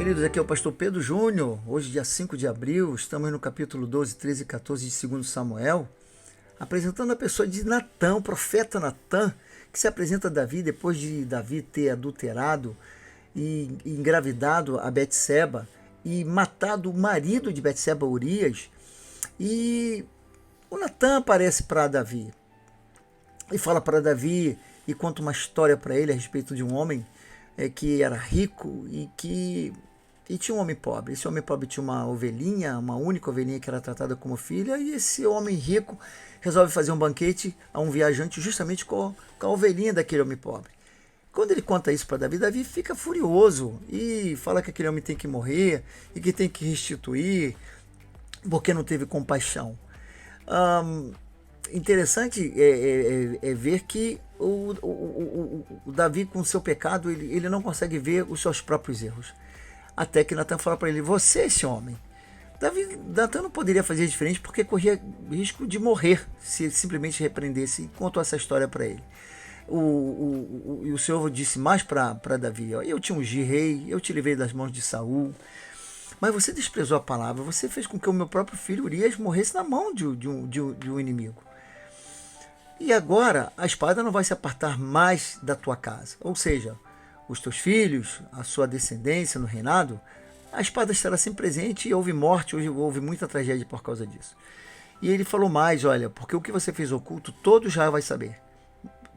queridos, aqui é o pastor Pedro Júnior. Hoje, dia 5 de abril, estamos no capítulo 12, 13 e 14 de 2 Samuel, apresentando a pessoa de Natã, o profeta Natã, que se apresenta a Davi depois de Davi ter adulterado e engravidado a Betseba e matado o marido de Betseba, Urias. E o Natã aparece para Davi e fala para Davi e conta uma história para ele a respeito de um homem que era rico e tinha um homem pobre. Esse homem pobre tinha uma ovelhinha, uma única ovelhinha que era tratada como filha, e esse homem rico resolve fazer um banquete a um viajante justamente com a ovelhinha daquele homem pobre. Quando ele conta isso para Davi, Davi fica furioso e fala que aquele homem tem que morrer e que tem que restituir porque não teve compaixão. Interessante é ver que o Davi, com o seu pecado, ele não consegue ver os seus próprios erros. Até que Natã fala para ele: você é esse homem. Natã não poderia fazer diferente porque corria risco de morrer se simplesmente repreendesse, e contou essa história para ele. E o Senhor disse mais para Davi: ó, eu te ungi rei, eu te livrei das mãos de Saul, mas você desprezou a palavra, você fez com que o meu próprio filho Urias morresse na mão de um inimigo. E agora a espada não vai se apartar mais da tua casa. Ou seja, os teus filhos, a sua descendência no reinado, a espada estará sempre presente, e houve morte, houve muita tragédia por causa disso. E ele falou mais: olha, porque o que você fez oculto, todos já vai saber.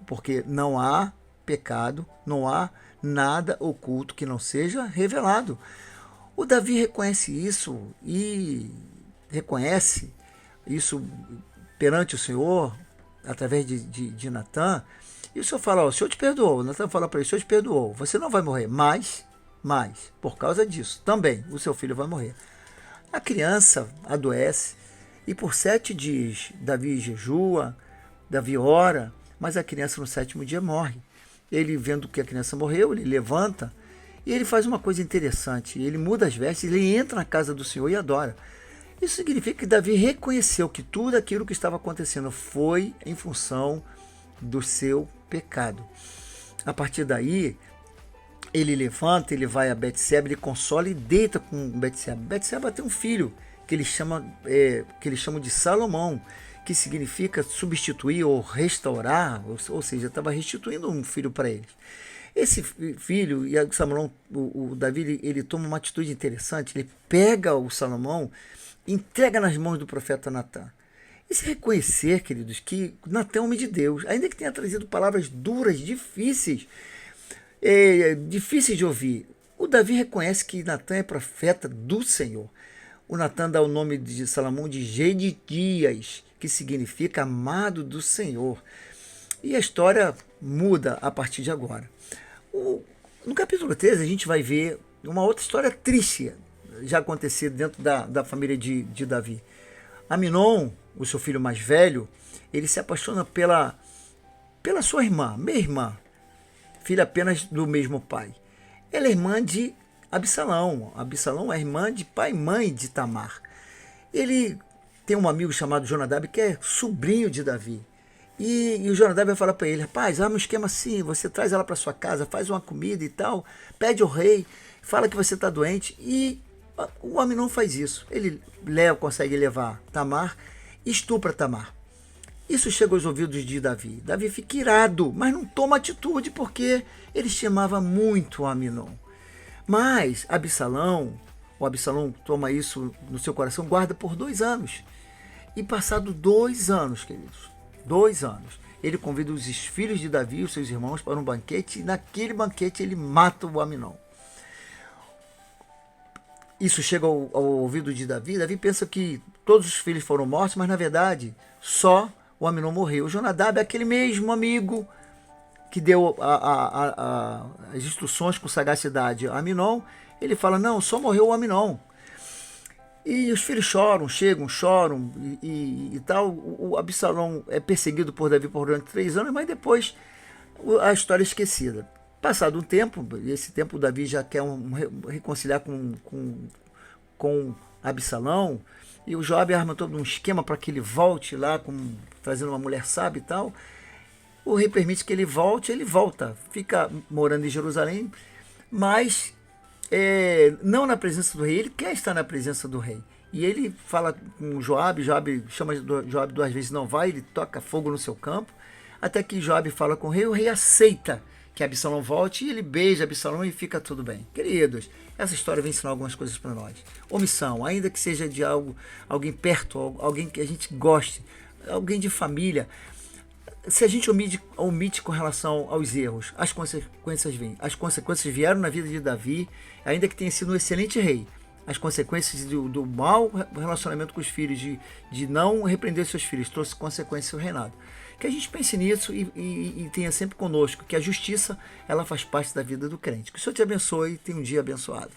Porque não há pecado, não há nada oculto que não seja revelado. O Davi reconhece isso e reconhece isso perante o Senhor, através de Natã, e o Senhor fala: ó, o Senhor te perdoou. Natã fala para ele: o Senhor te perdoou, você não vai morrer, mas, por causa disso, também o seu filho vai morrer. A criança adoece, e por 7 dias Davi jejua, Davi ora, mas a criança no 7º dia morre. Ele, vendo que a criança morreu, ele levanta, e ele faz uma coisa interessante, ele muda as vestes, ele entra na casa do Senhor e adora. Isso significa que Davi reconheceu que tudo aquilo que estava acontecendo foi em função do seu pecado. A partir daí, ele levanta, ele vai a Betseba, ele consola e deita com Betseba. Betseba tem um filho que eles chamam de Salomão, que significa substituir ou restaurar, ou seja, estava restituindo um filho para eles. Esse filho, e Salomão, o Davi, ele toma uma atitude interessante, ele pega o Salomão, entrega nas mãos do profeta Natã. E se reconhecer, queridos, que Natã é homem de Deus, ainda que tenha trazido palavras duras, difíceis de ouvir, o Davi reconhece que Natã é profeta do Senhor. O Natã dá o nome de Salomão de Gedidias, que significa amado do Senhor. E a história muda a partir de agora. No capítulo 13, a gente vai ver uma outra história triste já acontecido dentro da família de Davi. Aminon, o seu filho mais velho, ele se apaixona pela sua irmã, meia-irmã, filha apenas do mesmo pai. Ela é irmã de Absalão. Absalão é irmã de pai e mãe de Tamar. Ele tem um amigo chamado Jonadab, que é sobrinho de Davi. E o Jonadab vai falar para ele: rapaz, há um esquema assim, você traz ela para sua casa, faz uma comida e tal, pede ao rei, fala que você está doente. E o Aminon faz isso. Ele consegue levar Tamar e estupra Tamar. Isso chega aos ouvidos de Davi. Davi fica irado, mas não toma atitude porque ele estimava muito Aminon. Mas o Absalão toma isso no seu coração, guarda por 2 anos. E passado 2 anos, queridos, 2 anos, ele convida os filhos de Davi, os seus irmãos, para um banquete, e naquele banquete ele mata o Aminon. Isso chega ao ouvido de Davi. Davi pensa que todos os filhos foram mortos, mas na verdade só o Aminon morreu. O Jonadab é aquele mesmo amigo que deu as instruções com sagacidade a Aminon. Ele fala: não, só morreu o Aminon. E os filhos choram e tal. O Absalão é perseguido por Davi durante 3 anos, mas depois a história é esquecida. Passado um tempo, esse tempo Davi já quer reconciliar com Absalão, e o Joabe arma todo um esquema para que ele volte lá, trazendo uma mulher sábia e tal. O rei permite que ele volta, fica morando em Jerusalém, mas não na presença do rei, ele quer estar na presença do rei. E ele fala com Joabe, Joabe chama Joabe 2 vezes, não vai, ele toca fogo no seu campo, até que Joabe fala com o rei aceita que Absalão volte, e ele beija Absalão e fica tudo bem. Queridos, essa história vem ensinar algumas coisas para nós. Omissão, ainda que seja de alguém perto, alguém que a gente goste, alguém de família, se a gente omite com relação aos erros, as consequências vêm. As consequências vieram na vida de Davi, ainda que tenha sido um excelente rei. As consequências do mau relacionamento com os filhos, de não repreender seus filhos, trouxe consequências ao reinado. Que a gente pense nisso e tenha sempre conosco que a justiça, ela faz parte da vida do crente. Que o Senhor te abençoe e tenha um dia abençoado.